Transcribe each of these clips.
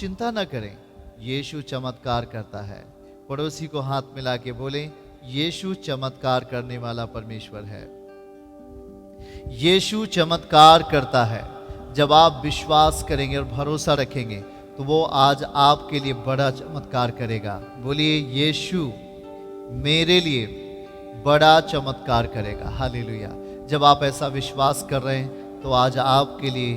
चिंता न करें, यीशु चमत्कार करता है। पड़ोसी को हाथ मिला के बोले, यीशु चमत्कार करने वाला परमेश्वर है। यीशु चमत्कार करता है। जब आप विश्वास करेंगे और भरोसा रखेंगे तो वो आज आपके लिए बड़ा चमत्कार करेगा। बोलिए, यीशु मेरे लिए बड़ा चमत्कार करेगा। हालेलुया। जब आप ऐसा विश्वास कर रहे हैं तो आज आपके लिए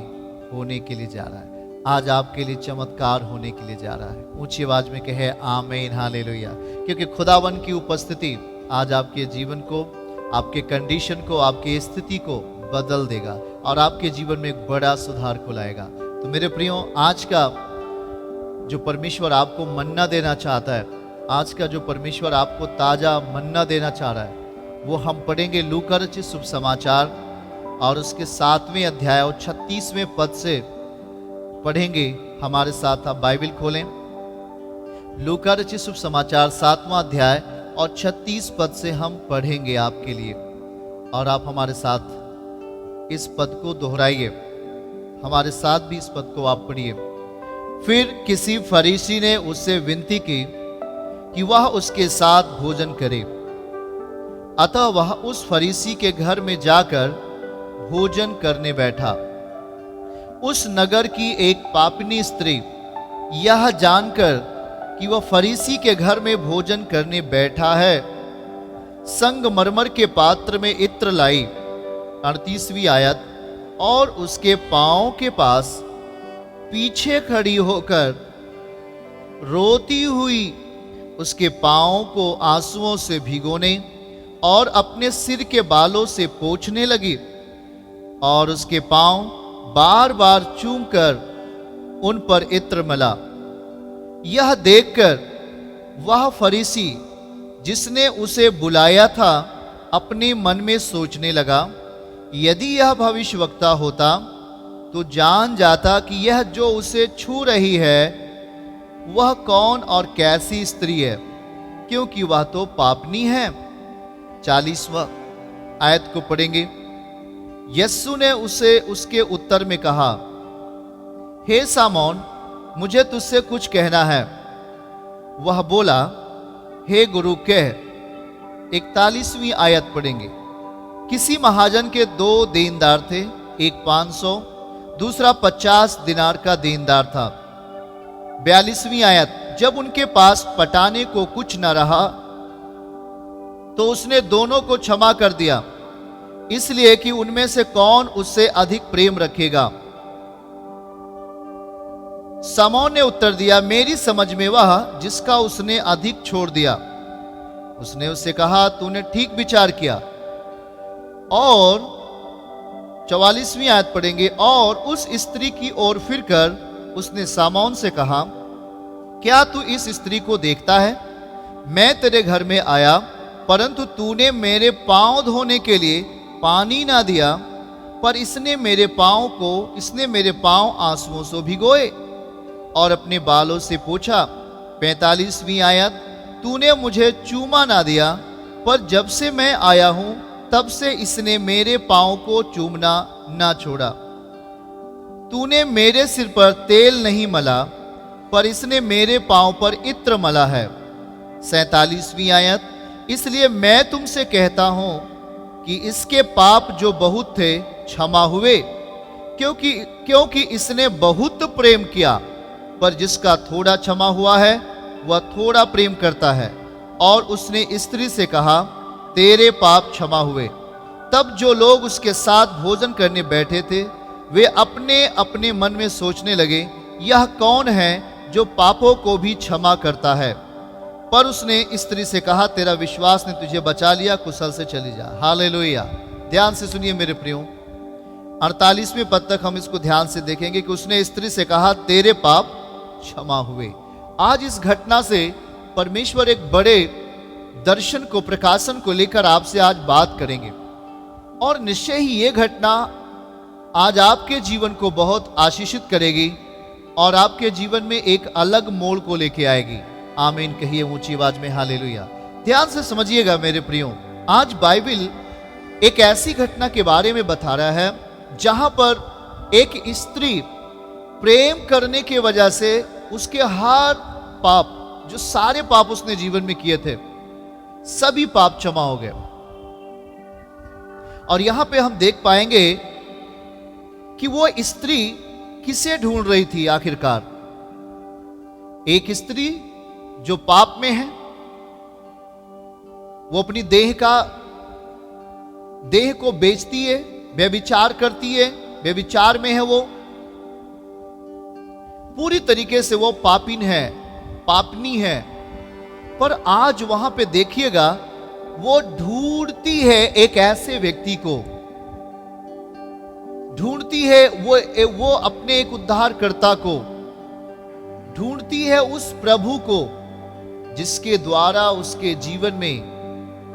होने के लिए जा रहा है, आज आपके लिए चमत्कार होने के लिए जा रहा है। ऊंची आवाज में कहे आमीन, हालेलुया। क्योंकि खुदावन की उपस्थिति आज आपके जीवन को, आपके कंडीशन को, आपकी स्थिति को बदल देगा और आपके जीवन में एक बड़ा सुधार को लाएगा। तो मेरे प्रियो, आज का जो परमेश्वर आपको मन्ना देना चाहता है, आज का जो परमेश्वर आपको ताजा मन्ना देना चाह रहा है, वो हम पढ़ेंगे लूका रचित शुभ समाचार और उसके 7वें अध्याय और 36वें पद से पढ़ेंगे। हमारे साथ आप बाइबल खोलें। लूका रचित शुभ समाचार 7वां अध्याय और 36 पद से हम पढ़ेंगे आपके लिए, और आप हमारे साथ इस पद को दोहराइए। हमारे साथ भी इस पद को आप पढ़िए। फिर किसी फरीसी ने उससे विनती की कि वह उसके साथ भोजन करे। अतः वह उस फरीसी के घर में जाकर भोजन करने बैठा। उस नगर की एक पापिनी स्त्री यह जानकर कि वह फरीसी के घर में भोजन करने बैठा है, संगमरमर के पात्र में इत्र लाई। 38वीं आयत। और उसके पांव के पास पीछे खड़ी होकर रोती हुई उसके पांव को आंसुओं से भिगोने और अपने सिर के बालों से पोंछने लगी और उसके पांव बार बार चूमकर उन पर इत्र मला। यह देखकर वह फरीसी जिसने उसे बुलाया था अपने मन में सोचने लगा, यदि यह भविष्यवक्ता होता तो जान जाता कि यह जो उसे छू रही है वह कौन और कैसी स्त्री है, क्योंकि वह तो पापनी है। 40वां आयत को पढ़ेंगे। यीशु ने उसे उसके उत्तर में कहा, हे सामोन, मुझे तुझसे कुछ कहना है। वह बोला, हे गुरु कह। 41वीं आयत पढ़ेंगे। किसी महाजन के 2 देनदार थे, एक 500, दूसरा 50 दिनार का देनदार था। 42वीं आयत। जब उनके पास पटाने को कुछ न रहा तो उसने दोनों को क्षमा कर दिया, इसलिए कि उनमें से कौन उससे अधिक प्रेम रखेगा। समौन ने उत्तर दिया, मेरी समझ में वह जिसका उसने अधिक छोड़ दिया। उसने उससे कहा, तूने ठीक विचार किया। और 44वीं आयत पढ़ेंगे। और उस स्त्री की ओर फिरकर उसने सामौन से कहा, क्या तू इस स्त्री को देखता है? मैं तेरे घर में आया, परंतु तूने मेरे पांव धोने के लिए पानी ना दिया, पर इसने मेरे पांव आंसुओं से भिगोए और अपने बालों से पोंछा। 45वीं आयत। तूने मुझे चूमा ना दिया, पर जब से मैं आया हूं तब से इसने मेरे पांव को चूमना ना छोड़ा। तूने मेरे सिर पर तेल नहीं मला, पर इसने मेरे पांव पर इत्र मला है। 47वीं आयत। इसलिए मैं तुमसे कहता हूं कि इसके पाप जो बहुत थे क्षमा हुए, क्योंकि इसने बहुत प्रेम किया। पर जिसका थोड़ा क्षमा हुआ है वह थोड़ा प्रेम करता है। और उसने स्त्री से कहा, तेरे पाप क्षमा हुए। तब जो लोग उसके साथ भोजन करने बैठे थे वे अपने अपने मन में सोचने लगे, यह कौन है जो पापों को भी क्षमा करता है। पर उसने स्त्री से कहा, तेरा विश्वास ने तुझे बचा लिया, कुशल से चली जा। हालेलुया। ध्यान से सुनिए मेरे प्रियो, 48वें पद तक हम इसको ध्यान से देखेंगे कि उसने स्त्री से कहा, तेरे पाप क्षमा हुए। आज इस घटना से परमेश्वर एक बड़े दर्शन को, प्रकाशन को लेकर आपसे आज बात करेंगे, और निश्चय ही ये घटना आज आपके जीवन को बहुत आशीषित करेगी और आपके जीवन में एक अलग मोड़ को लेके आएगी। आमीन कहिए ऊंची आवाज में, हालेलुया। ध्यान से समझिएगा मेरे प्रियो, आज बाइबल एक ऐसी घटना के बारे में बता रहा है जहां पर एक स्त्री प्रेम करने की वजह से उसके हर पाप, जो सारे पाप उसने जीवन में किए थे, सभी पाप क्षमा हो गए। और यहां पे हम देख पाएंगे कि वो स्त्री किसे ढूंढ रही थी आखिरकार। एक स्त्री जो पाप में है, वो अपनी देह को बेचती है, व्यभिचार करती है, व्यभिचार में है, वो पूरी तरीके से वो पापनी है। पर आज वहां पे देखिएगा, वो ढूंढती है एक ऐसे व्यक्ति को, ढूंढती है वो अपने एक उद्धारकर्ता को, ढूंढती है उस प्रभु को जिसके द्वारा उसके जीवन में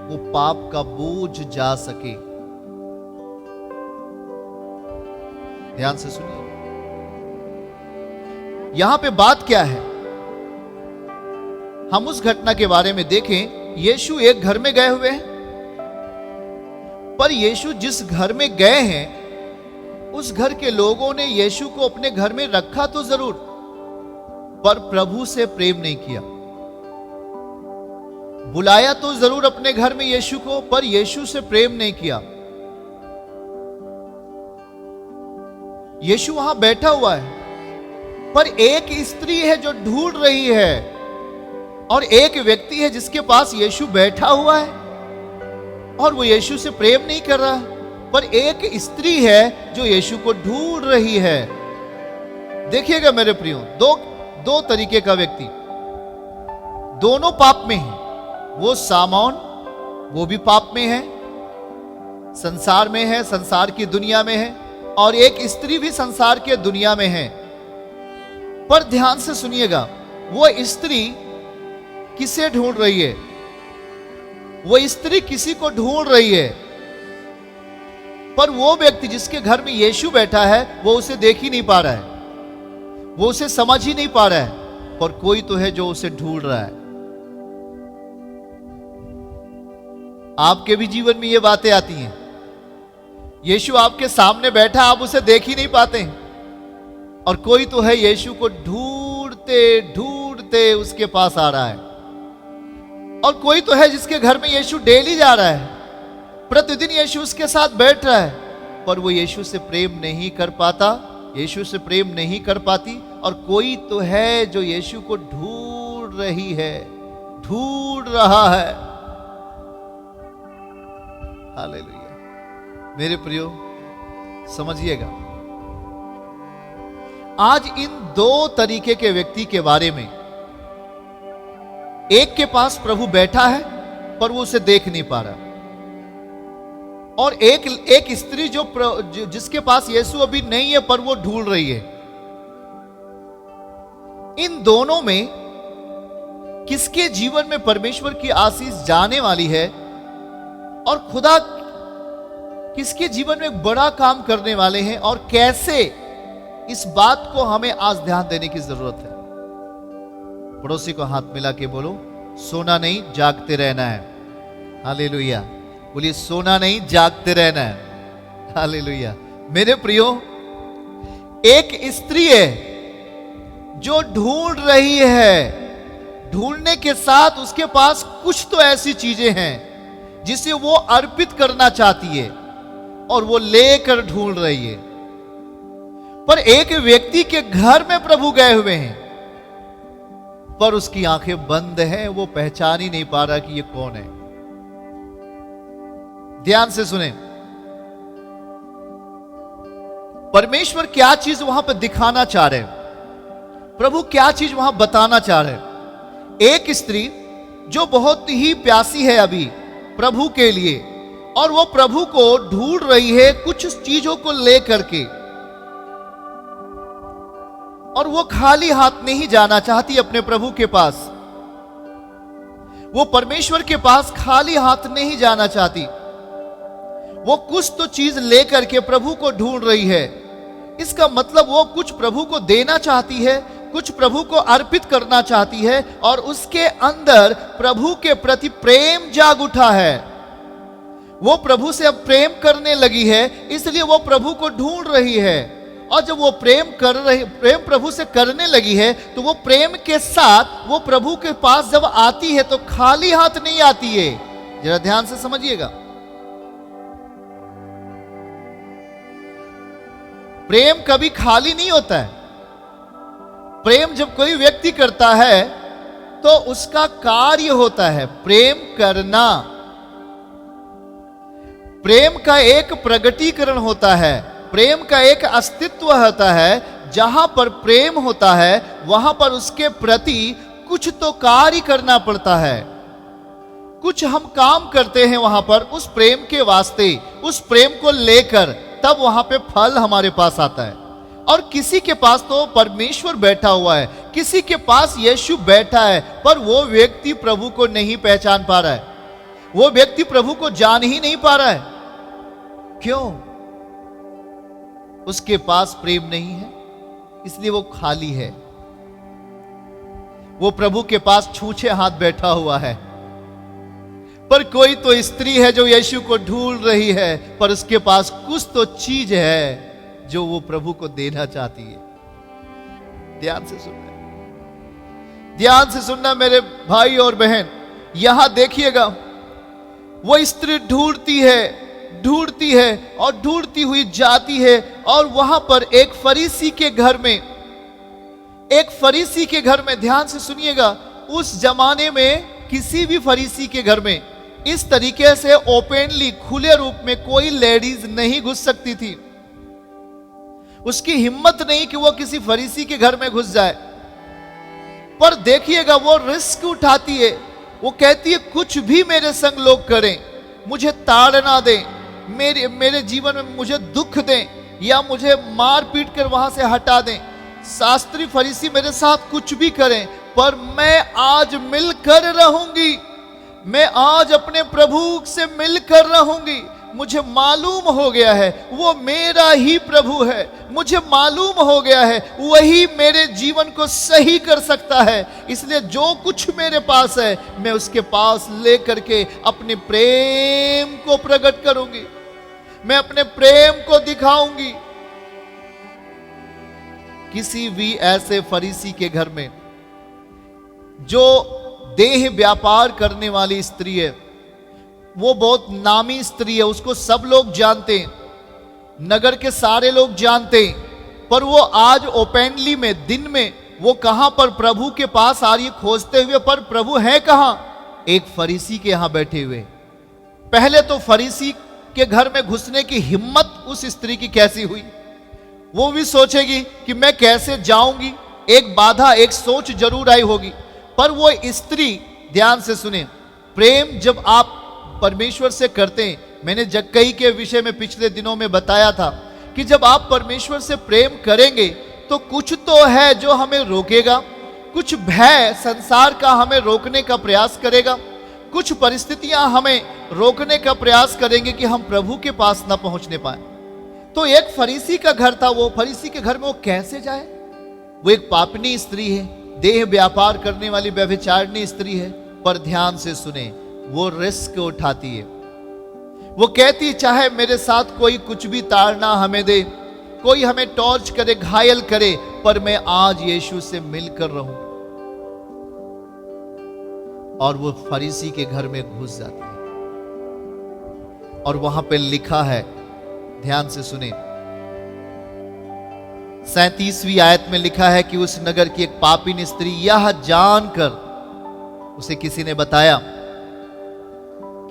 वो पाप का बोझ जा सके। ध्यान से सुनिए, यहां पे बात क्या है। हम उस घटना के बारे में देखें। यीशु एक घर में गए हुए हैं, पर यीशु जिस घर में गए हैं, उस घर के लोगों ने यीशु को अपने घर में रखा तो जरूर, पर प्रभु से प्रेम नहीं किया। बुलाया तो जरूर अपने घर में यीशु को, पर यीशु से प्रेम नहीं किया। यीशु वहां बैठा हुआ है, पर एक स्त्री है जो ढूंढ रही है, और एक व्यक्ति है जिसके पास यीशु बैठा हुआ है और वो यीशु से प्रेम नहीं कर रहा, पर एक स्त्री है जो यीशु को ढूंढ रही है। देखिएगा मेरे प्रियो, दो तरीके का व्यक्ति, दोनों पाप में है। वो सामौन, वो भी पाप में है, संसार में है, संसार की दुनिया में है, और एक स्त्री भी संसार के दुनिया में है। पर ध्यान से सुनिएगा, वो स्त्री किसे ढूंढ रही है? वो स्त्री किसी को ढूंढ रही है, पर वो व्यक्ति जिसके घर में यीशु बैठा है, वो उसे देख ही नहीं पा रहा है, वो उसे समझ ही नहीं पा रहा है, पर कोई तो है जो उसे ढूंढ रहा है। आपके भी जीवन में ये बातें आती हैं। यीशु आपके सामने बैठा, आप उसे देख ही नहीं पाते, और कोई तो है यीशु को ढूंढते ढूंढते उसके पास आ रहा है। और कोई तो है जिसके घर में यीशु डेली जा रहा है, प्रतिदिन यीशु उसके साथ बैठ रहा है, पर वो यीशु से प्रेम नहीं कर पाता, यीशु से प्रेम नहीं कर पाती। और कोई तो है जो यीशु को ढूंढ रही है, ढूंढ रहा है। हालेलुया। मेरे प्रियो, समझिएगा, आज इन दो तरीके के व्यक्ति के बारे में, एक के पास प्रभु बैठा है पर वो उसे देख नहीं पा रहा, और एक स्त्री जिसके पास यीशु अभी नहीं है पर वो ढूंढ रही है। इन दोनों में किसके जीवन में परमेश्वर की आशीष जाने वाली है, और खुदा किसके जीवन में बड़ा काम करने वाले हैं, और कैसे, इस बात को हमें आज ध्यान देने की जरूरत है। पड़ोसी को हाथ मिला के बोलो, सोना नहीं जागते रहना है। हालेलुया। बोलिए, सोना नहीं जागते रहना है। हालेलुया। मेरे प्रियो, एक स्त्री है जो ढूंढ रही है, ढूंढने के साथ उसके पास कुछ तो ऐसी चीजें हैं जिसे वो अर्पित करना चाहती है, और वो लेकर ढूंढ रही है। पर एक व्यक्ति के घर में प्रभु गए हुए हैं, पर उसकी आंखें बंद हैं, वो पहचान ही नहीं पा रहा कि ये कौन है। ध्यान से सुने, परमेश्वर क्या चीज वहां पर दिखाना चाह रहे हैं, प्रभु क्या चीज वहां बताना चाह रहे हैं। एक स्त्री जो बहुत ही प्यासी है अभी प्रभु के लिए, और वो प्रभु को ढूंढ रही है कुछ चीजों को लेकर के, और वो खाली हाथ नहीं जाना चाहती अपने प्रभु के पास। वो परमेश्वर के पास खाली हाथ नहीं जाना चाहती, वो कुछ तो चीज लेकर के प्रभु को ढूंढ रही है। इसका मतलब वो कुछ प्रभु को देना चाहती है, कुछ प्रभु को अर्पित करना चाहती है, और उसके अंदर प्रभु के प्रति प्रेम जाग उठा है। वो प्रभु से अब प्रेम करने लगी है, इसलिए वो प्रभु को ढूंढ रही है। और जब वो प्रेम प्रभु से करने लगी है, तो वो प्रेम के साथ वो प्रभु के पास जब आती है तो खाली हाथ नहीं आती है। जरा ध्यान से समझिएगा, प्रेम कभी खाली नहीं होता है। प्रेम जब कोई व्यक्ति करता है तो उसका कार्य होता है प्रेम करना। प्रेम का एक प्रगटीकरण होता है, प्रेम का एक अस्तित्व होता है। जहां पर प्रेम होता है वहां पर उसके प्रति कुछ तो कार्य करना पड़ता है, कुछ हम काम करते हैं वहां पर उस प्रेम के वास्ते, उस प्रेम को लेकर, तब वहां पे फल हमारे पास आता है। और किसी के पास तो परमेश्वर बैठा हुआ है, किसी के पास यीशु बैठा है, पर वो व्यक्ति प्रभु को नहीं पहचान पा रहा है, वो व्यक्ति प्रभु को जान ही नहीं पा रहा है। क्यों? उसके पास प्रेम नहीं है, इसलिए वो खाली है। वो प्रभु के पास छूछे हाथ बैठा हुआ है। पर कोई तो स्त्री है जो यीशु को ढूंढ रही है, पर उसके पास कुछ तो चीज है जो वो प्रभु को देना चाहती है। ध्यान से सुनना, ध्यान से सुनना मेरे भाई और बहन। यहां देखिएगा, वो स्त्री ढूंढती है और ढूंढती हुई जाती है, और वहां पर एक फरीसी के घर में, ध्यान से सुनिएगा, उस जमाने में किसी भी फरीसी के घर में इस तरीके से ओपनली, खुले रूप में कोई लेडीज नहीं घुस सकती थी। उसकी हिम्मत नहीं कि वो किसी फरीसी के घर में घुस जाए। पर देखिएगा, वो रिस्क उठाती है। वो कहती है कुछ भी मेरे संग लोग करें, मुझे ताड़ना दें, मेरे जीवन में मुझे दुख दें, या मुझे मार पीट कर वहां से हटा दें, शास्त्री फरीसी मेरे साथ कुछ भी करें, पर मैं आज मिलकर रहूंगी, मैं आज अपने प्रभु से मिलकर रहूंगी। मुझे मालूम हो गया है वो मेरा ही प्रभु है, मुझे मालूम हो गया है वही मेरे जीवन को सही कर सकता है। इसलिए जो कुछ मेरे पास है मैं उसके पास लेकर के अपने प्रेम को प्रकट करूंगी, मैं अपने प्रेम को दिखाऊंगी। किसी भी ऐसे फरीसी के घर में जो देह व्यापार करने वाली स्त्री है, वो बहुत नामी स्त्री है, उसको सब लोग जानते हैं, नगर के सारे लोग जानते हैं, पर वो आज ओपनली में, दिन में, वो कहां पर प्रभु के पास आ रही है खोजते हुए, पर प्रभु है कहां? एक फरीसी के यहां बैठे हुए। पहले तो फरीसी के घर में घुसने की हिम्मत उस स्त्री की कैसी हुई? वो भी सोचेगी कि मैं कैसे जाऊंगी, एक बाधा, एक सोच जरूर आई होगी। पर वो स्त्री, ध्यान से सुने, प्रेम जब आप परमेश्वर से करते हैं, मैंने जक्कई के विषय में पिछले दिनों में बताया था कि जब आप परमेश्वर से प्रेम करेंगे तो कुछ तो है जो हमें रोकेगा, कुछ भय संसार का हमें रोकने का प्रयास करेगा, कुछ परिस्थितियां हमें रोकने का प्रयास करेंगे कि हम प्रभु के पास ना पहुंचने पाए। तो एक फरीसी का घर था, वो फरीसी के घर में वो कैसे जाए? वो एक पापनी स्त्री है, देह व्यापार करने वाली व्यभिचारिणी स्त्री है। पर ध्यान से सुने, वो रिस्क उठाती है। वो कहती चाहे मेरे साथ कोई कुछ भी ताड़ना हमें दे, कोई हमें टॉर्च करे, घायल करे, पर मैं आज यीशु से मिलकर रहूं। और वो फरीसी के घर में घुस जाती है, और वहां पे लिखा है, ध्यान से सुने, 37वीं आयत में लिखा है कि उस नगर की एक पापी स्त्री यह जानकर, उसे किसी ने बताया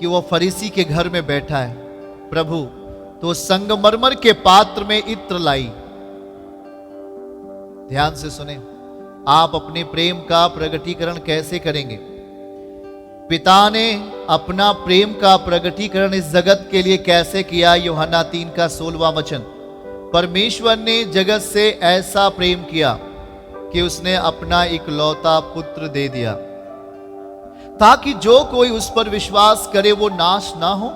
कि वो फरीसी के घर में बैठा है प्रभु, तो संगमरमर के पात्र में इत्र लाई। ध्यान से सुने, आप अपने प्रेम का प्रगटीकरण कैसे करेंगे? पिता ने अपना प्रेम का प्रगटीकरण इस जगत के लिए कैसे किया? यूहन्ना 3 का 16वां वचन, परमेश्वर ने जगत से ऐसा प्रेम किया कि उसने अपना इकलौता पुत्र दे दिया, ताकि जो कोई उस पर विश्वास करे वो नाश ना हो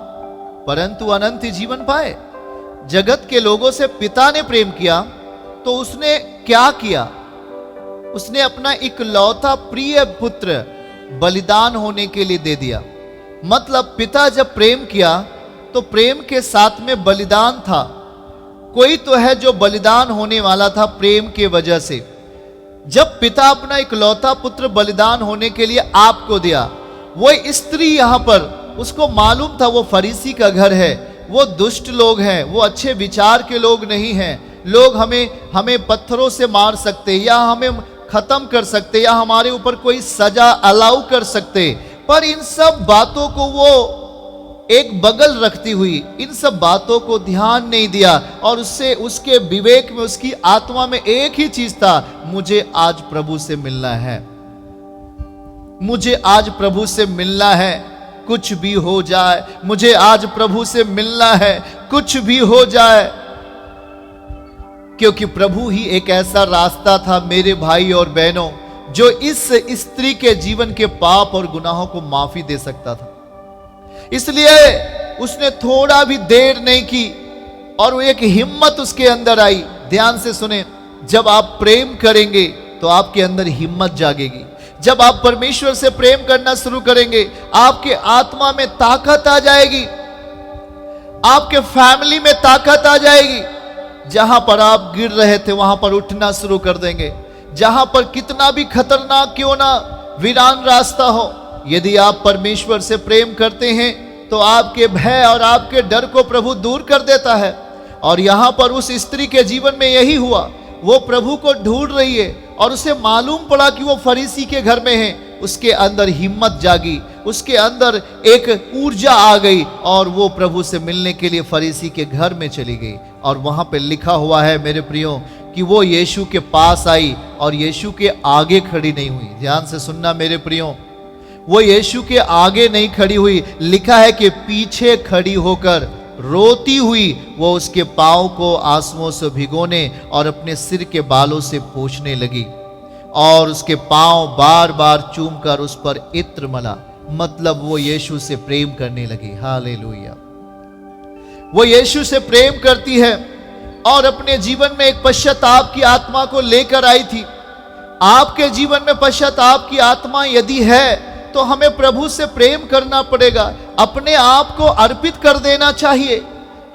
परंतु अनंत जीवन पाए। जगत के लोगों से पिता ने प्रेम किया, तो उसने क्या किया? उसने अपना इकलौता प्रिय पुत्र बलिदान होने के लिए दे दिया। मतलब पिता जब प्रेम किया तो प्रेम के साथ में बलिदान था। कोई तो है जो बलिदान होने वाला था प्रेम के वजह से। जब पिता अपना इकलौता पुत्र बलिदान होने के लिए आपको दिया, वो स्त्री यहां पर, उसको मालूम था वो फरीसी का घर है, वो दुष्ट लोग हैं, वो अच्छे विचार के लोग नहीं हैं, लोग हमें पत्थरों से मार सकते या हमें खत्म कर सकते या हमारे ऊपर कोई सजा अलाउ कर सकते। पर इन सब बातों को वो एक बगल रखती हुई इन सब बातों को ध्यान नहीं दिया, और उसके विवेक में, उसकी आत्मा में एक ही चीज था, मुझे आज प्रभु से मिलना है, मुझे आज प्रभु से मिलना है, कुछ भी हो जाए, मुझे आज प्रभु से मिलना है, कुछ भी हो जाए। क्योंकि प्रभु ही एक ऐसा रास्ता था मेरे भाई और बहनों, जो इस स्त्री के जीवन के पाप और गुनाहों को माफी दे सकता था। इसलिए उसने थोड़ा भी देर नहीं की और वो एक हिम्मत उसके अंदर आई। ध्यान से सुने, जब आप प्रेम करेंगे तो आपके अंदर हिम्मत जागेगी। जब आप परमेश्वर से प्रेम करना शुरू करेंगे, आपके आत्मा में ताकत आ जाएगी, आपके फैमिली में ताकत आ जाएगी। जहां पर आप गिर रहे थे वहां पर उठना शुरू कर देंगे। जहां पर कितना भी खतरनाक क्यों ना वीरान रास्ता हो, यदि आप परमेश्वर से प्रेम करते हैं तो आपके भय और आपके डर को प्रभु दूर कर देता है। और यहां पर उस स्त्री के जीवन में यही हुआ। वो प्रभु को ढूंढ रही है और उसे मालूम पड़ा कि वो फरीसी के घर में है। उसके अंदर हिम्मत जागी, उसके अंदर एक ऊर्जा आ गई और वो प्रभु से मिलने के लिए फरीसी के घर में चली गई। और वहां पे लिखा हुआ है मेरे प्रियो कि वो यीशु के पास आई और यीशु के आगे खड़ी नहीं हुई। ध्यान से सुनना मेरे प्रियो, वो यीशु के आगे नहीं खड़ी हुई, लिखा है कि पीछे खड़ी होकर रोती हुई वो उसके पांव को आंसुओं से भिगोने और अपने सिर के बालों से पोंछने लगी और उसके पांव बार बार चूमकर उस पर इत्र मला। मतलब वो यीशु से प्रेम करने लगी। हालेलुया। वो यीशु से प्रेम करती है और अपने जीवन में एक पश्चाताप की आत्मा को लेकर आई थी। आपके जीवन में पश्चाताप की आत्मा यदि है तो हमें प्रभु से प्रेम करना पड़ेगा, अपने आप को अर्पित कर देना चाहिए।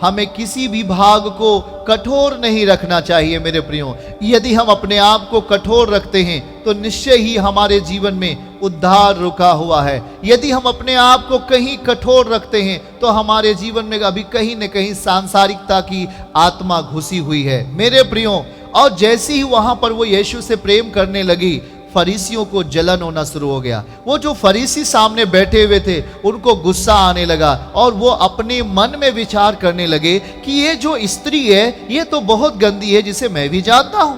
हमें किसी भी भाग को कठोर नहीं रखना चाहिए मेरे प्रियो। यदि हम अपने आप को कठोर रखते हैं तो निश्चय ही हमारे जीवन में उद्धार रुका हुआ है। यदि हम अपने आप को कहीं कठोर रखते हैं तो हमारे जीवन में अभी कहीं न कहीं सांसारिकता की आत्मा घुसी हुई है मेरे प्रियो। और जैसे ही वहां पर वो यीशु से प्रेम करने लगी, फरीसियों को जलन होना शुरू हो गया। वो जो फरीसी सामने बैठे हुए थे उनको गुस्सा आने लगा और वो अपने मन में विचार करने लगे कि ये जो स्त्री है ये तो बहुत गंदी है, जिसे मैं भी जानता हूं।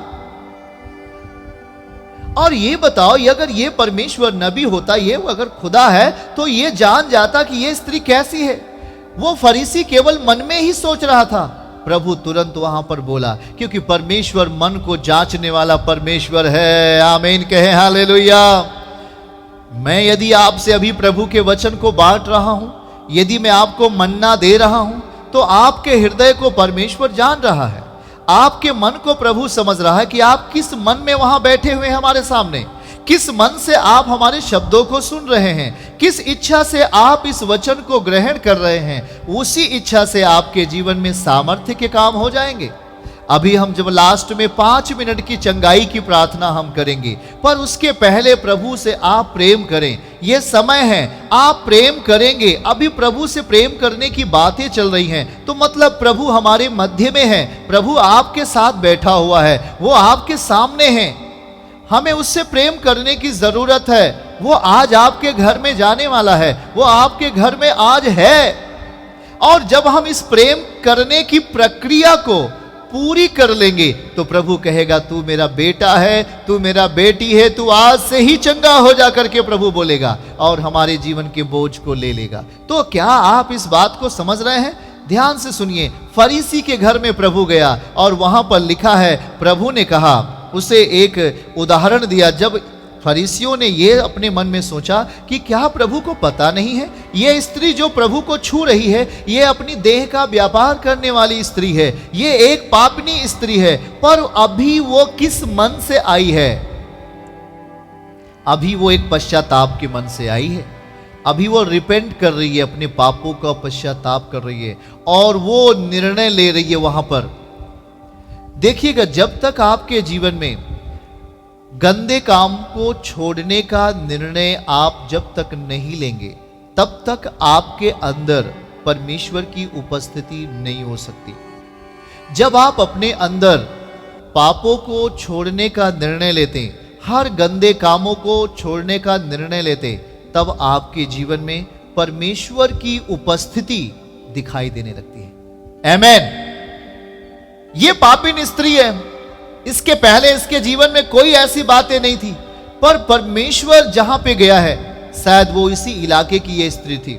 और ये बताओ, ये अगर ये परमेश्वर नबी होता, ये अगर खुदा है तो ये जान जाता कि ये स्त्री कैसी है। वो फरीसी केवल मन में ही सोच रहा था। प्रभु तुरंत वहां पर बोला, क्योंकि परमेश्वर मन को जांचने वाला परमेश्वर है। आमीन कहे हालेलुया। मैं यदि आपसे अभी प्रभु के वचन को बांट रहा हूं, यदि मैं आपको मन्ना दे रहा हूं, तो आपके हृदय को परमेश्वर जान रहा है। आपके मन को प्रभु समझ रहा है कि आप किस मन में वहां बैठे हुए हैं हमारे सामने, किस मन से आप हमारे शब्दों को सुन रहे हैं, किस इच्छा से आप इस वचन को ग्रहण कर रहे हैं। उसी इच्छा से आपके जीवन में सामर्थ्य के काम हो जाएंगे। अभी हम जब लास्ट में 5 मिनट की चंगाई की प्रार्थना हम करेंगे, पर उसके पहले प्रभु से आप प्रेम करें। यह समय है, आप प्रेम करेंगे। अभी प्रभु से प्रेम करने की बातें चल रही हैं, तो मतलब प्रभु हमारे मध्य में है, प्रभु आपके साथ बैठा हुआ है, वो आपके सामने है। हमें उससे प्रेम करने की जरूरत है। वो आज आपके घर में जाने वाला है, वो आपके घर में आज है। और जब हम इस प्रेम करने की प्रक्रिया को पूरी कर लेंगे तो प्रभु कहेगा, तू मेरा बेटा है, तू मेरा बेटी है, तू आज से ही चंगा हो जा करके प्रभु बोलेगा और हमारे जीवन के बोझ को ले लेगा। तो क्या आप इस बात को समझ रहे हैं? ध्यान से सुनिए। फरीसी के घर में प्रभु गया और वहां पर लिखा है, प्रभु ने कहा, उसे एक उदाहरण दिया। जब फरीसियों ने ये अपने मन में सोचा कि क्या प्रभु को पता नहीं है, ये स्त्री जो प्रभु को छू रही है, ये अपनी देह का व्यापार करने वाली स्त्री है, ये एक पापनी स्त्री है। पर अभी वो किस मन से आई है? अभी वो एक पश्चाताप के मन से आई है। अभी वो रिपेंट कर रही है, अपने पापों का पश्चाताप कर रही है और वो निर्णय ले रही है वहां पर देखिएगा, जब तक आपके जीवन में गंदे काम को छोड़ने का निर्णय आप जब तक नहीं लेंगे, तब तक आपके अंदर परमेश्वर की उपस्थिति नहीं हो सकती। जब आप अपने अंदर पापों को छोड़ने का निर्णय लेते, हर गंदे कामों को छोड़ने का निर्णय लेते, तब आपके जीवन में परमेश्वर की उपस्थिति दिखाई देने लगती है। आमेन। ये पापिन स्त्री है, इसके पहले इसके जीवन में कोई ऐसी बातें नहीं थी, पर परमेश्वर जहां पे गया है, शायद वो इसी इलाके की ये स्त्री थी,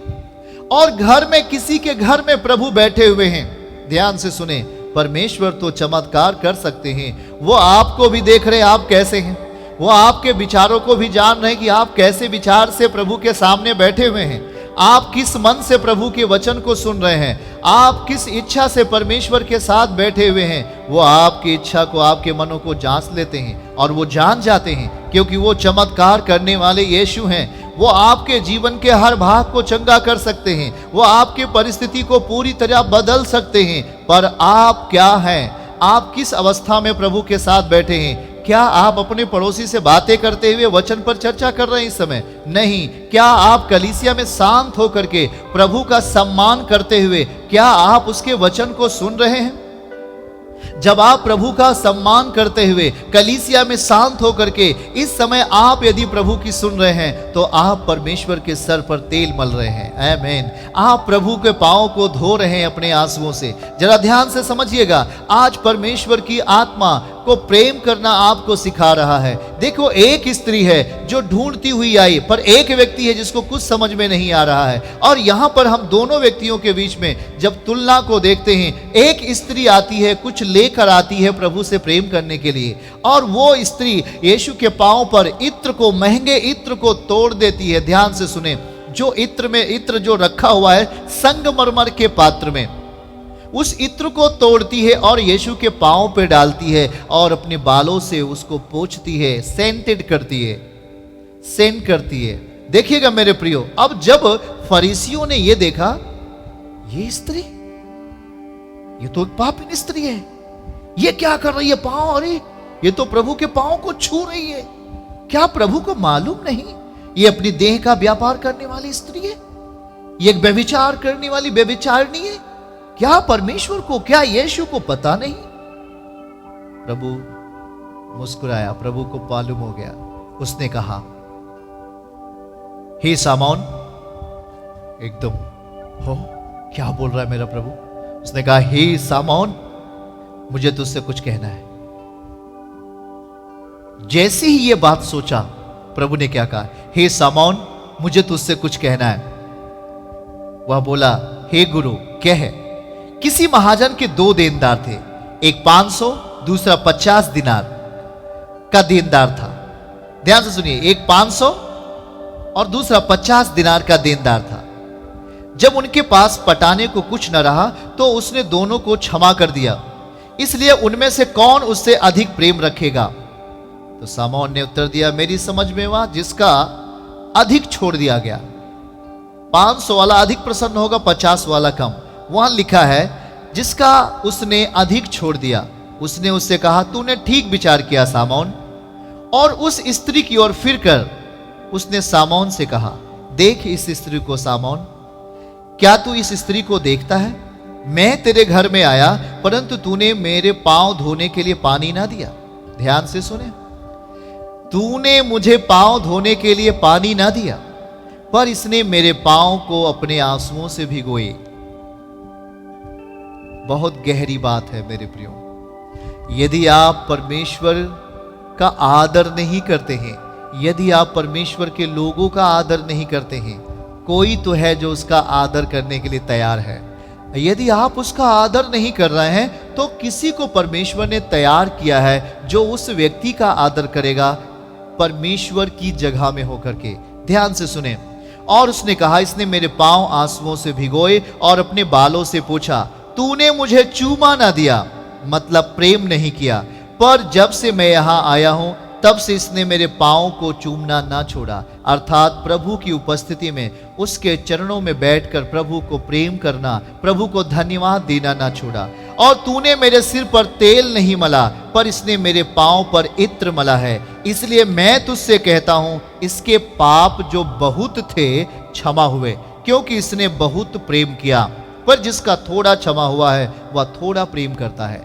और घर में किसी के घर में प्रभु बैठे हुए हैं। ध्यान से सुने, परमेश्वर तो चमत्कार कर सकते हैं। वो आपको भी देख रहे हैं आप कैसे हैं, वो आपके विचारों को भी जान रहे हैं कि आप कैसे विचार से प्रभु के सामने बैठे हुए हैं, आप किस मन से प्रभु के वचन को सुन रहे हैं, आप किस इच्छा से परमेश्वर के साथ बैठे हुए हैं। वो आपकी इच्छा को, आपके मनों को जांच लेते हैं, और वो जान जाते हैं, क्योंकि वो चमत्कार करने वाले यीशु हैं। वो आपके जीवन के हर भाग को चंगा कर सकते हैं, वो आपकी परिस्थिति को पूरी तरह बदल सकते हैं। पर आप क्या हैं, आप किस अवस्था में प्रभु के साथ बैठे हैं? क्या आप अपने पड़ोसी से बातें करते हुए वचन पर चर्चा कर रहे हैं इस समय? नहीं। क्या आप कलीसिया में शांत होकर के प्रभु का सम्मान करते हुए क्या आप उसके वचन को सुन रहे हैं? जब आप प्रभु का सम्मान करते हुए कलीसिया में शांत होकर के इस समय आप यदि प्रभु की सुन रहे हैं, तो आप परमेश्वर के सर पर तेल मल रहे हैं। आमीन। आप प्रभु के पांव को धो रहे हैं अपने आंसुओं से। जरा ध्यान से समझिएगा, आज परमेश्वर की आत्मा को प्रेम करना आपको सिखा रहा है। देखो, एक स्त्री है जो ढूंढती हुई आई, पर एक व्यक्ति है जिसको कुछ समझ में नहीं आ रहा है। और यहां पर हम दोनों व्यक्तियों के बीच में जब तुलना को देखते हैं, एक स्त्री आती है, कुछ लेकर आती है प्रभु से प्रेम करने के लिए, और वो स्त्री यीशु के पांव पर इत्र को, महंगे इत्र को तोड़ देती है। ध्यान से सुने, जो इत्र जो रखा हुआ है संगमरमर के पात्र में, उस इत्र को तोड़ती है और यीशु के पांव पे डालती है, और अपने बालों से उसको पोंछती है, सेंटेड करती है, सेंट करती है। देखिएगा मेरे प्रियो, अब जब फरीसियों ने ये देखा, ये स्त्री, ये तो पापिन स्त्री है, ये क्या कर रही है पांव, अरे ये तो प्रभु के पांव को छू रही है। क्या प्रभु को मालूम नहीं ये अपनी देह का व्यापार करने वाली स्त्री है, ये एक व्यभिचार करने वाली व्यभिचारिणी है? क्या परमेश्वर को, क्या यीशु को पता नहीं? प्रभु मुस्कुराया, प्रभु को मालूम हो गया। उसने कहा, हे सामौन, एकदम हो क्या बोल रहा है मेरा प्रभु? उसने कहा, हे सामौन, मुझे तुझसे कुछ कहना है। जैसे ही ये बात सोचा, प्रभु ने क्या कहा? हे सामौन, मुझे तुझसे कुछ कहना है। वह बोला, हे गुरु, क्या है? किसी महाजन के 2 देनदार थे, एक 500, दूसरा 50 दिनार का देनदार था। ध्यान से सुनिए, एक 500 और दूसरा 50 दिनार का देनदार था। जब उनके पास पटाने को कुछ न रहा, तो उसने दोनों को क्षमा कर दिया। इसलिए उनमें से कौन उससे अधिक प्रेम रखेगा? तो सामौन ने उत्तर दिया, मेरी समझ में वह जिसका अधिक छोड़ दिया गया। 500 वाला अधिक प्रसन्न होगा, 50 वाला कम। वहां लिखा है, जिसका उसने अधिक छोड़ दिया। उसने उससे कहा, तूने ठीक विचार किया सामौन। और उस स्त्री की ओर फिरकर उसने सामौन से कहा, देख इस स्त्री को सामौन, क्या तू इस स्त्री को देखता है? मैं तेरे घर में आया, परंतु तूने मेरे पांव धोने के लिए पानी ना दिया। ध्यान से सुने, तूने मुझे पांव धोने के लिए पानी ना दिया, पर इसने मेरे पांव को अपने आंसुओं से भिगोए। बहुत गहरी बात है मेरे प्रियो। यदि आप परमेश्वर का आदर नहीं करते हैं, यदि आप परमेश्वर के लोगों का आदर नहीं करते हैं, कोई तो है जो उसका आदर करने के लिए तैयार है। यदि आप उसका आदर नहीं कर रहे हैं, तो किसी को परमेश्वर ने तैयार किया है जो उस व्यक्ति का आदर करेगा, परमेश्वर की जगह में होकर के। ध्यान से सुने, और उसने कहा, इसने मेरे पांव आंसुओं से भिगोए और अपने बालों से पूछा, तूने मुझे चूमा ना दिया, मतलब प्रेम नहीं किया, पर जब से मैं यहां आया हूं, तब से इसने मेरे पांव को चूमना ना छोड़ा। अर्थात प्रभु की उपस्थिति में उसके चरणों में बैठकर प्रभु को प्रेम करना, प्रभु को धन्यवाद देना ना छोड़ा। और तूने मेरे सिर पर तेल नहीं मला, पर इसने मेरे पांव पर इत्र मला है। इसलिए मैं तुझसे कहता हूं, इसके पाप जो बहुत थे क्षमा हुए, क्योंकि इसने बहुत प्रेम किया। पर जिसका थोड़ा क्षमा हुआ है वह थोड़ा प्रेम करता है।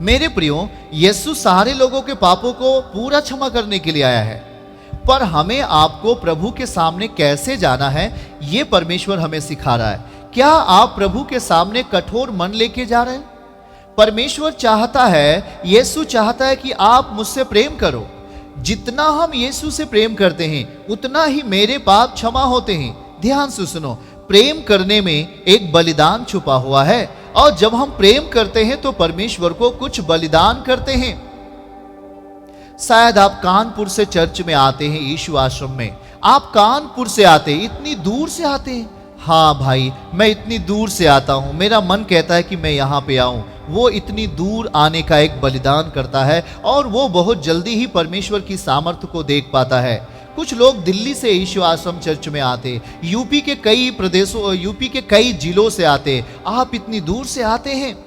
मेरे प्रियो, यीशु सारे लोगों के पापों को पूरा क्षमा करने के लिए आया है, पर हमें आपको प्रभु के सामने कैसे जाना है यह परमेश्वर हमें सिखा रहा है। क्या आप प्रभु के सामने कठोर मन लेके जा रहे हैं? परमेश्वर चाहता है, यीशु चाहता है कि आप मुझसे प्रेम करो। जितना हम यीशु से प्रेम करते हैं उतना ही मेरे पाप क्षमा होते हैं। ध्यान से सुनो, प्रेम करने में एक बलिदान छुपा हुआ है, और जब हम प्रेम करते हैं तो परमेश्वर को कुछ बलिदान करते हैं। शायद आप कानपुर से चर्च में आते हैं, यीशु आश्रम में आप कानपुर से आते हैं, इतनी दूर से आते हैं। हाँ भाई, मैं इतनी दूर से आता हूं, मेरा मन कहता है कि मैं यहां पे आऊं। वो इतनी दूर आने का एक बलिदान करता है, और वो बहुत जल्दी ही परमेश्वर की सामर्थ्य को देख पाता है। कुछ लोग दिल्ली से यीशु आश्रम चर्च में आते, यूपी के कई प्रदेशों, यूपी के कई जिलों से आते। आप इतनी दूर से आते हैं,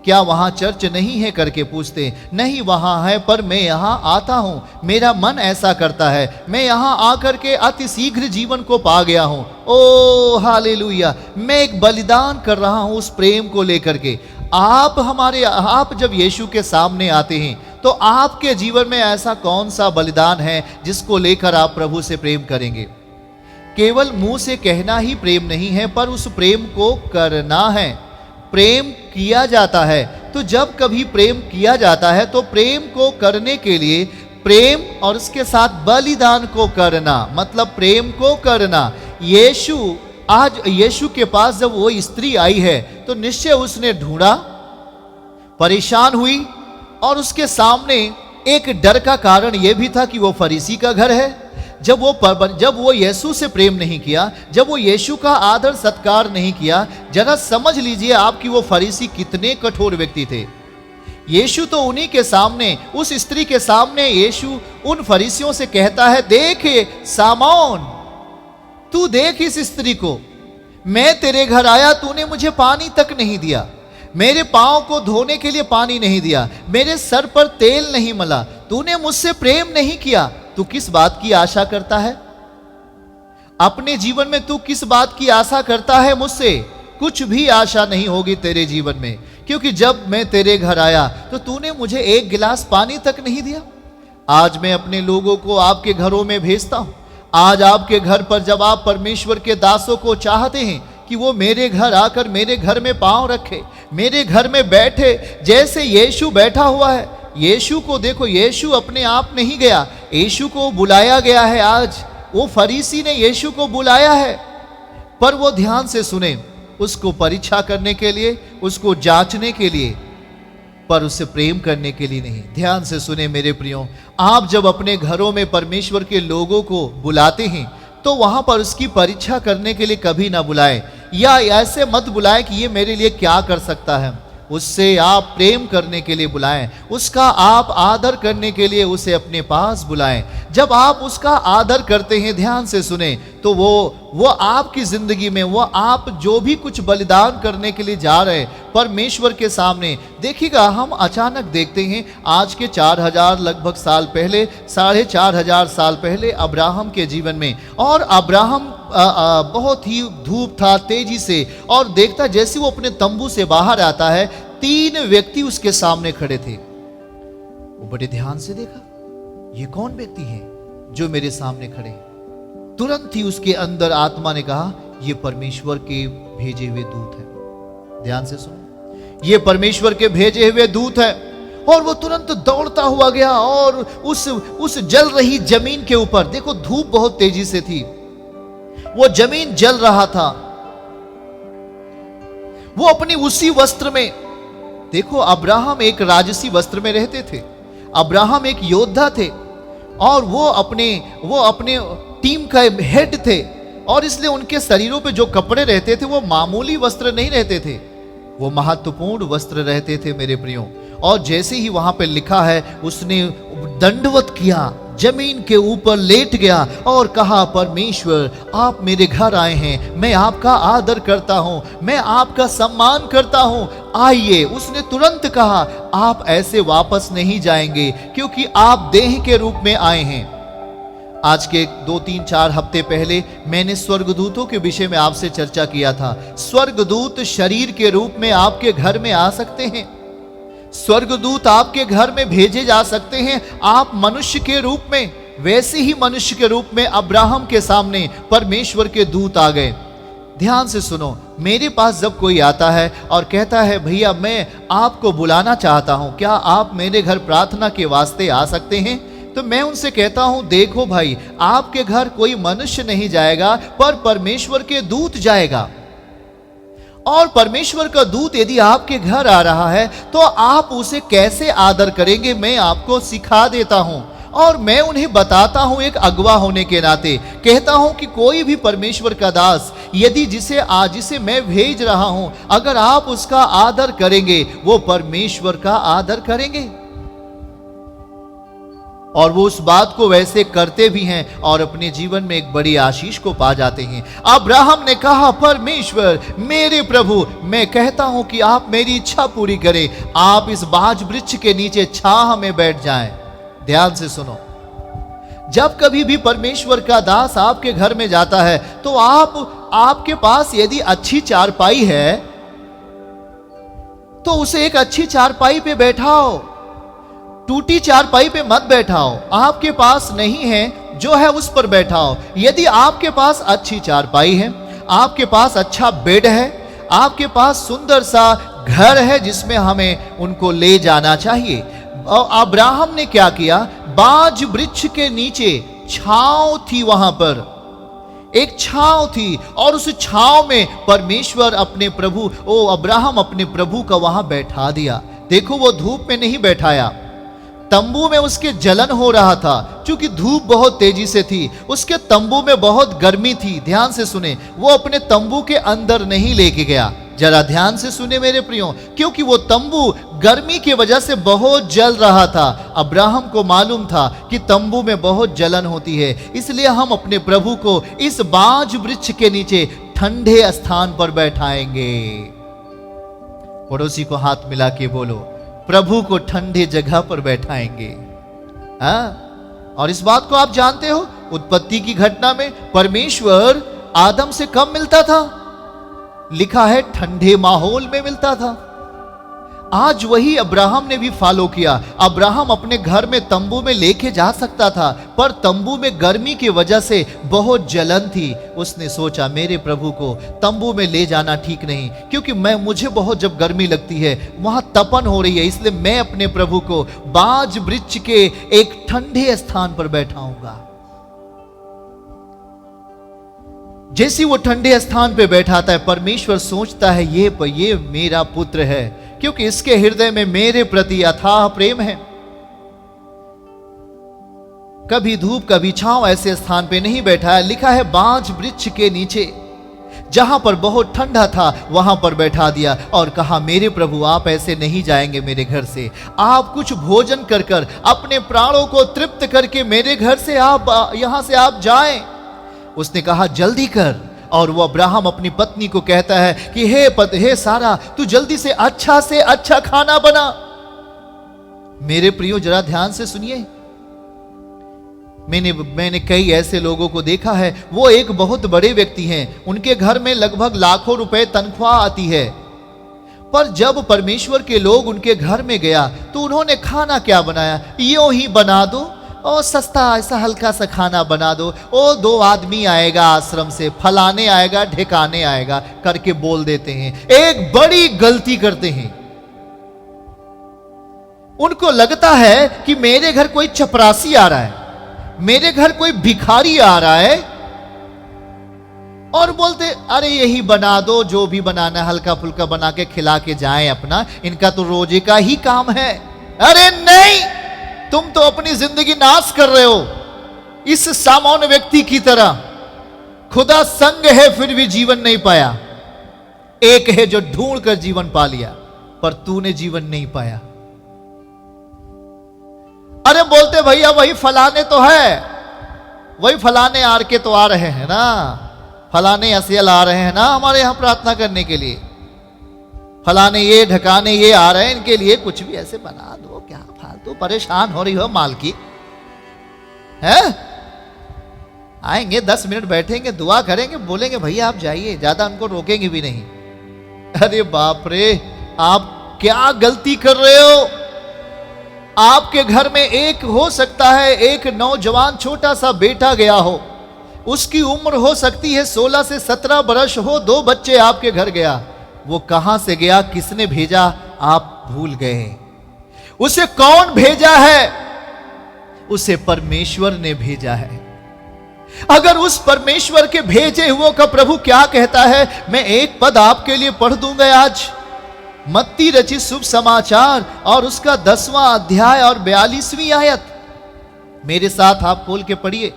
क्या वहां चर्च नहीं है करके पूछते। नहीं, वहां है, पर मैं यहां आता हूं, मेरा मन ऐसा करता है, मैं यहां आकर के अति शीघ्र जीवन को पा गया हूं। ओ हालेलुया, मैं एक बलिदान कर रहा हूं उस प्रेम को लेकर के। आप जब यीशु के सामने आते हैं तो आपके जीवन में ऐसा कौन सा बलिदान है जिसको लेकर आप प्रभु से प्रेम करेंगे? केवल मुंह से कहना ही प्रेम नहीं है, पर उस प्रेम को करना है। प्रेम किया जाता है, तो जब कभी प्रेम किया जाता है तो प्रेम को करने के लिए प्रेम और उसके साथ बलिदान को करना, मतलब प्रेम को करना। आज यीशु के पास जब वो स्त्री आई है तो निश्चय उसने ढूंढा, परेशान हुई, और उसके सामने एक डर का कारण यह भी था कि वो फरीसी का घर है। जब वो यीशु से प्रेम नहीं किया, जब वो यीशु का आदर सत्कार नहीं किया, जरा समझ लीजिए आप कि वो फरीसी कितने कठोर व्यक्ति थे। यीशु तो उन्हीं के सामने, उस स्त्री के सामने यीशु उन फरीसियों से कहता है, देख सामौन, तू देख इस स्त्री को, मैं तेरे घर आया, तूने मुझे पानी तक नहीं दिया, मेरे पांव को धोने के लिए पानी नहीं दिया, मेरे सर पर तेल नहीं मला, तूने मुझसे प्रेम नहीं किया। तू किस बात की आशा करता है? अपने जीवन में तू किस बात की आशा करता है मुझसे? कुछ भी आशा नहीं होगी तेरे जीवन में, क्योंकि जब मैं तेरे घर आया तो तूने मुझे एक गिलास पानी तक नहीं दिया। आज मैं अपने लोगों को आपके घरों में भेजता हूं। आज आपके घर पर जब आप परमेश्वर के दासों को चाहते हैं कि वो मेरे घर आकर मेरे घर में पांव रखे, मेरे घर में बैठे, जैसे यीशु बैठा हुआ है। यीशु को देखो, यीशु अपने आप नहीं गया, यीशु को बुलाया गया है। आज वो फरीसी ने यीशु को बुलाया है, पर वो ध्यान से सुने, उसको परीक्षा करने के लिए, उसको जांचने के लिए, पर उससे प्रेम करने के लिए नहीं। ध्यान से सुने मेरे प्रियो, आप जब अपने घरों में परमेश्वर के लोगों को बुलाते हैं तो वहां पर उसकी परीक्षा करने के लिए कभी ना बुलाएं, या ऐसे मत बुलाएं कि ये मेरे लिए क्या कर सकता है। उससे आप प्रेम करने के लिए बुलाएं, उसका आप आदर करने के लिए उसे अपने पास बुलाएं। जब आप उसका आदर करते हैं, ध्यान से सुने, तो वो आपकी जिंदगी में, वो आप जो भी कुछ बलिदान करने के लिए जा रहे हैं परमेश्वर के सामने, देखिएगा हम अचानक देखते हैं आज के 4000 लगभग साल पहले, 4500 साल पहले अब्राहम के जीवन में, और अब्राहम बहुत ही धूप था, तेजी से, और देखता जैसे वो अपने तंबू से बाहर आता है, 3 व्यक्ति उसके सामने खड़े थे। वो बड़े ध्यान से देखा, ये कौन व्यक्ति है जो मेरे सामने खड़े? तुरंत ही उसके अंदर आत्मा ने कहा, ये परमेश्वर के भेजे हुए दूत है। ध्यान से सुनो, ये परमेश्वर के भेजे हुए दूत है। और वो तुरंत दौड़ता हुआ गया और उस जल रही जमीन के ऊपर, देखो धूप बहुत तेजी से थी, वो जमीन जल रहा था, वो अपनी उसी वस्त्र में, देखो अब्राहम एक राजसी वस्त्र में रहते थे, अब्राहम एक योद्धा थे, और वो अपने टीम का हेड थे, और इसलिए उनके शरीरों पे जो कपड़े रहते थे वो मामूली वस्त्र नहीं रहते थे, वो महत्वपूर्ण वस्त्र रहते थे मेरे प्रियो। और जैसे ही वहां पे लिखा है, उसने दंडवत किया, जमीन के ऊपर लेट गया और कहा, परमेश्वर आप मेरे घर आए हैं, मैं आपका आदर करता हूं, मैं आपका सम्मान करता हूं, आइए। उसने तुरंत कहा, आप ऐसे वापस नहीं जाएंगे क्योंकि आप देह के रूप में आए हैं। आज के 2-3-4 हफ्ते पहले मैंने स्वर्गदूतों के विषय में आपसे चर्चा किया था। स्वर्गदूत शरीर के रूप में आपके घर में आ सकते हैं, स्वर्गदूत आपके घर में भेजे जा सकते हैं, आप मनुष्य के रूप में। वैसे ही मनुष्य के रूप में अब्राहम के सामने परमेश्वर के दूत आ गए। ध्यान से सुनो, मेरे पास जब कोई आता है और कहता है, भैया मैं आपको बुलाना चाहता हूं, क्या आप मेरे घर प्रार्थना के वास्ते आ सकते हैं? तो मैं उनसे कहता हूं, देखो भाई, आपके घर कोई मनुष्य नहीं जाएगा, पर परमेश्वर के दूत जाएगा। और परमेश्वर का दूत यदि आपके घर आ रहा है तो आप उसे कैसे आदर करेंगे, मैं आपको सिखा देता हूं। और मैं उन्हें बताता हूं, एक अगवा होने के नाते कहता हूं कि कोई भी परमेश्वर का दास यदि जिसे मैं भेज रहा हूं, अगर आप उसका आदर करेंगे, वो परमेश्वर का आदर करेंगे। और वो उस बात को वैसे करते भी हैं और अपने जीवन में एक बड़ी आशीष को पा जाते हैं। अब्राहम ने कहा, परमेश्वर मेरे प्रभु, मैं कहता हूं कि आप मेरी इच्छा पूरी करें, आप इस बाज वृक्ष के नीचे छाह में बैठ जाएं। ध्यान से सुनो, जब कभी भी परमेश्वर का दास आपके घर में जाता है तो आपके पास यदि अच्छी चारपाई है तो उसे एक अच्छी चारपाई पे बैठाओ, टूटी चारपाई पे मत बैठाओ। आपके पास नहीं है, जो है उस पर बैठाओ। यदि आपके पास अच्छी चारपाई है, आपके पास अच्छा बेड है, आपके पास सुंदर सा घर है जिसमें हमें उनको ले जाना चाहिए। और अब्राहम ने क्या किया, बाज वृक्ष के नीचे छांव थी, वहां पर एक छांव थी और उस छांव में परमेश्वर अपने प्रभु, अब्राहम अपने प्रभु का वहां बैठा दिया। देखो, वो धूप में नहीं बैठाया, तंबू में उसके जलन हो रहा था, क्योंकि धूप बहुत तेजी से थी, उसके तंबू में बहुत गर्मी थी। ध्यान से सुने, वो अपने तंबू के अंदर नहीं लेके गया। जरा ध्यान से सुने मेरे प्रियो, क्योंकि वो तंबू गर्मी की वजह से बहुत जल रहा था। अब्राहम को मालूम था कि तंबू में बहुत जलन होती है, इसलिए हम अपने प्रभु को इस बाज वृक्ष के नीचे ठंडे स्थान पर बैठाएंगे। पड़ोसी को हाथ मिला के बोलो, प्रभु को ठंडे जगह पर बैठाएंगे। और इस बात को आप जानते हो, उत्पत्ति की घटना में परमेश्वर आदम से कब मिलता था? लिखा है ठंडे माहौल में मिलता था। आज वही अब्राहम ने भी फॉलो किया। अब्राहम अपने घर में तंबू में लेके जा सकता था, पर तंबू में गर्मी की वजह से बहुत जलन थी। उसने सोचा, मेरे प्रभु को तंबू में ले जाना ठीक नहीं, क्योंकि मुझे बहुत जब गर्मी लगती है, वहां तपन हो रही है, इसलिए मैं अपने प्रभु को बाज वृक्ष के एक ठंडे स्थान पर बैठाऊंगा। जैसे वो ठंडे स्थान पे बैठाता है, परमेश्वर सोचता है, ये मेरा पुत्र है, क्योंकि इसके हृदय में मेरे प्रति अथाह प्रेम है। कभी धूप कभी छांव ऐसे स्थान पे नहीं बैठा है। लिखा है बाज वृक्ष के नीचे, जहां पर बहुत ठंडा था, वहां पर बैठा दिया और कहा, मेरे प्रभु आप ऐसे नहीं जाएंगे मेरे घर से, आप कुछ भोजन कर कर अपने प्राणों को तृप्त करके मेरे घर से यहां से आप जाएं। उसने कहा, जल्दी कर। और वो अब्राहम अपनी पत्नी को कहता है कि हे सारा, तू जल्दी से अच्छा खाना बना। मेरे प्रियो, जरा ध्यान से सुनिए, मैंने कई ऐसे लोगों को देखा है, वो एक बहुत बड़े व्यक्ति हैं, उनके घर में लगभग लाखों रुपए तनख्वाह आती है, पर जब परमेश्वर के लोग उनके घर में गया तो उन्होंने खाना क्या बनाया, यूं ही बना दो और सस्ता ऐसा हल्का सा खाना बना दो, 2 आदमी आएगा आश्रम से, फलाने आएगा, ढिकाने आएगा करके बोल देते हैं। एक बड़ी गलती करते हैं। उनको लगता है कि मेरे घर कोई चपरासी आ रहा है, मेरे घर कोई भिखारी आ रहा है, और बोलते, अरे यही बना दो, जो भी बनाना हल्का फुल्का बना के खिला के जाएं अपना, इनका तो रोजे का ही काम है। अरे नहीं, तुम तो अपनी जिंदगी नाश कर रहे हो इस सामान्य व्यक्ति की तरह। खुदा संग है फिर भी जीवन नहीं पाया, एक है जो ढूंढ कर जीवन पा लिया, पर तूने जीवन नहीं पाया। अरे बोलते भैया वही फलाने तो है, वही फलाने आर के तो आ रहे हैं ना, फलाने असियल आ रहे हैं ना हमारे यहां प्रार्थना करने के लिए, फलाने ये ढकाने ये आ रहे हैं, इनके लिए कुछ भी ऐसे बना दो, क्या फालतू परेशान हो रही हो माल की है। आएंगे 10 मिनट बैठेंगे, दुआ करेंगे, बोलेंगे भैया आप जाइए, ज्यादा उनको रोकेंगे भी नहीं। अरे बाप रे, आप क्या गलती कर रहे हो। आपके घर में एक हो सकता है एक नौजवान छोटा सा बेटा गया हो, उसकी उम्र हो सकती है 16 से 17 वर्ष हो, 2 बच्चे आपके घर गया, वो कहां से गया, किसने भेजा, आप भूल गए। उसे कौन भेजा है, उसे परमेश्वर ने भेजा है। अगर उस परमेश्वर के भेजे हुए का प्रभु क्या कहता है, मैं एक पद आपके लिए पढ़ दूंगा आज, मत्ती रचित शुभ समाचार और उसका 10वां अध्याय और 42वीं आयत। मेरे साथ आप खोल के पढ़िए,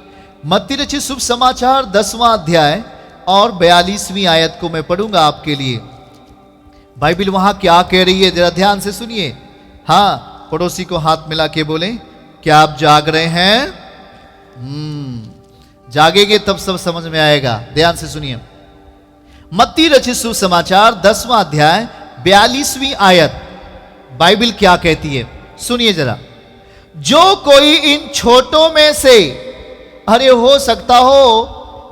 मत्ती रचित शुभ समाचार 10वां अध्याय और 42वीं आयत को मैं पढ़ूंगा आपके लिए। बाइबल वहां क्या कह रही है, जरा ध्यान से सुनिए। हाँ, पड़ोसी को हाथ मिला के बोले, क्या आप जाग रहे हैं? जागेंगे तब सब समझ में आएगा। ध्यान से सुनिए, मत्ती रचित सुसमाचार 10वां अध्याय 42वीं आयत, बाइबल क्या कहती है, सुनिए जरा। जो कोई इन छोटों में से, अरे हो सकता हो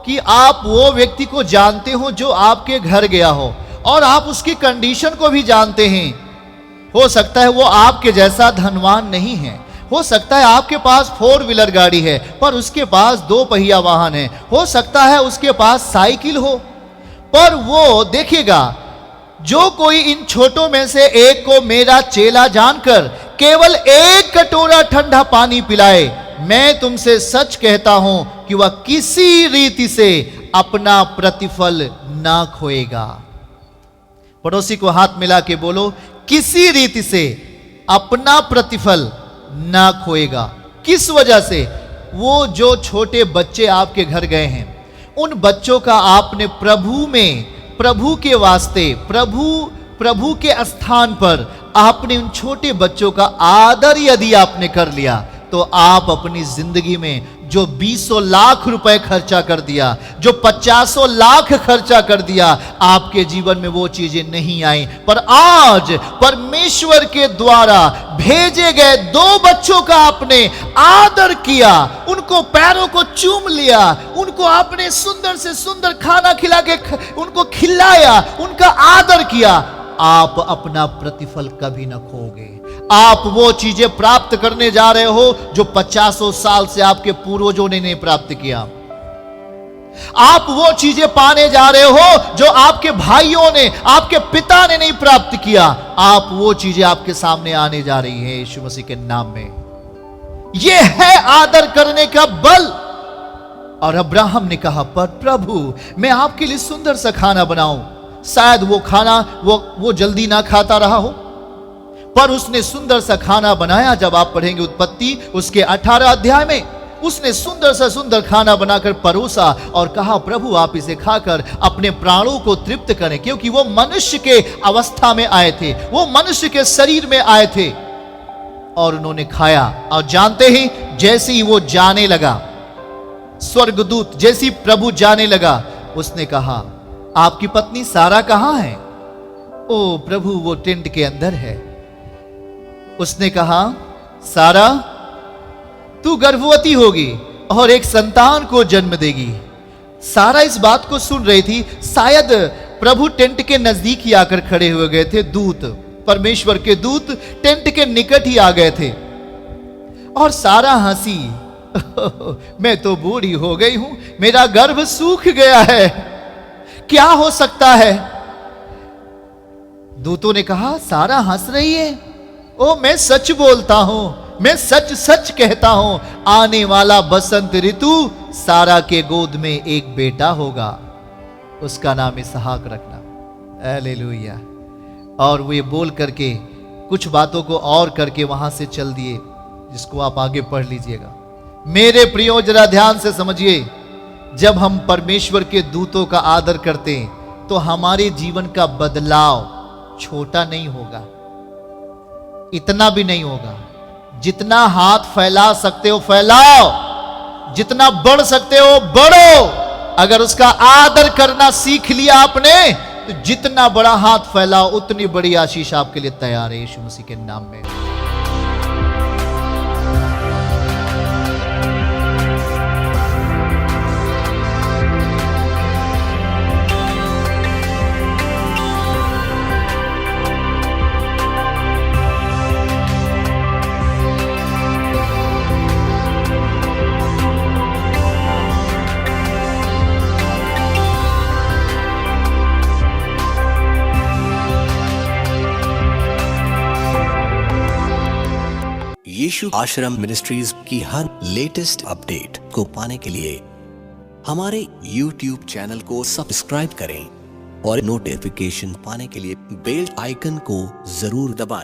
कि आप वो व्यक्ति को जानते हो जो आपके घर गया हो और आप उसकी कंडीशन को भी जानते हैं। हो सकता है वो आपके जैसा धनवान नहीं है, हो सकता है आपके पास 4 व्हीलर गाड़ी है पर उसके पास 2 पहिया वाहन है, हो सकता है उसके पास साइकिल हो, पर वो देखिएगा, जो कोई इन छोटों में से एक को मेरा चेला जानकर केवल 1 कटोरा ठंडा पानी पिलाए, मैं तुमसे सच कहता हूं कि वह किसी रीति से अपना प्रतिफल ना खोएगा। पड़ोसी को हाथ मिला के बोलो, किसी रीति से अपना प्रतिफल ना खोएगा। किस वजह से? वो जो छोटे बच्चे आपके घर गए हैं, उन बच्चों का आपने प्रभु में, प्रभु के वास्ते, प्रभु के स्थान पर आपने उन छोटे बच्चों का आदर यदि आपने कर लिया, तो आप अपनी जिंदगी में जो 20 लाख रुपए खर्चा कर दिया, जो 50 लाख खर्चा कर दिया, आपके जीवन में वो चीजें नहीं आई। पर आज परमेश्वर के द्वारा भेजे गए 2 बच्चों का आपने आदर किया, उनको पैरों को चूम लिया, उनको आपने सुंदर से सुंदर खाना खिला के उनको खिलाया, उनका आदर किया, आप अपना प्रतिफल कभी न खोगे। आप वो चीजें प्राप्त करने जा रहे हो जो 50 साल से आपके पूर्वजों ने नहीं प्राप्त किया। आप वो चीजें पाने जा रहे हो जो आपके भाइयों ने, आपके पिता ने नहीं प्राप्त किया। आप वो चीजें आपके सामने आने जा रही है यीशु मसीह के नाम में। यह है आदर करने का बल। और अब्राहम ने कहा, पर प्रभु मैं आपके लिए सुंदर सा खाना बनाऊं। शायद वो खाना वो जल्दी ना खाता रहा हो, पर उसने सुंदर सा खाना बनाया। जब आप पढ़ेंगे उत्पत्ति उसके 18 अध्याय में, उसने सुंदर सा सुंदर खाना बनाकर परोसा और कहा, प्रभु आप इसे खाकर अपने प्राणों को तृप्त करें, क्योंकि वो मनुष्य के अवस्था में आए थे, वो मनुष्य के शरीर में आए थे। और उन्होंने खाया, और जानते ही जैसे ही वो जाने लगा, स्वर्गदूत जैसी प्रभु जाने लगा, उसने कहा, आपकी पत्नी सारा कहां है? ओ प्रभु वो टेंट के अंदर है। उसने कहा, सारा तू गर्भवती होगी और एक संतान को जन्म देगी। सारा इस बात को सुन रही थी। शायद प्रभु टेंट के नजदीक ही आकर खड़े हुए गए थे। दूत, परमेश्वर के दूत टेंट के निकट ही आ गए थे। और सारा हंसी, मैं तो बूढ़ी हो गई हूं, मेरा गर्भ सूख गया है, क्या हो सकता है? दूतों ने कहा, सारा हंस रही है? ओ मैं सच बोलता हूं, मैं सच सच कहता हूं, आने वाला बसंत ऋतु सारा के गोद में एक बेटा होगा, उसका नाम इसहाक रखना। हालेलुया। और वो ये बोल करके कुछ बातों को और करके वहां से चल दिए, जिसको आप आगे पढ़ लीजिएगा। मेरे प्रियो जरा ध्यान से समझिए, जब हम परमेश्वर के दूतों का आदर करते हैं तो हमारे जीवन का बदलाव छोटा नहीं होगा, इतना भी नहीं होगा, जितना हाथ फैला सकते हो फैलाओ, जितना बढ़ सकते हो बढ़ो। अगर उसका आदर करना सीख लिया आपने तो जितना बड़ा हाथ फैलाओ उतनी बड़ी आशीष आपके लिए तैयार है यीशु मसीह के नाम में। यीशु आश्रम मिनिस्ट्रीज की हर लेटेस्ट अपडेट को पाने के लिए हमारे YouTube चैनल को सब्सक्राइब करें और नोटिफिकेशन पाने के लिए बेल आइकन को जरूर दबाएं।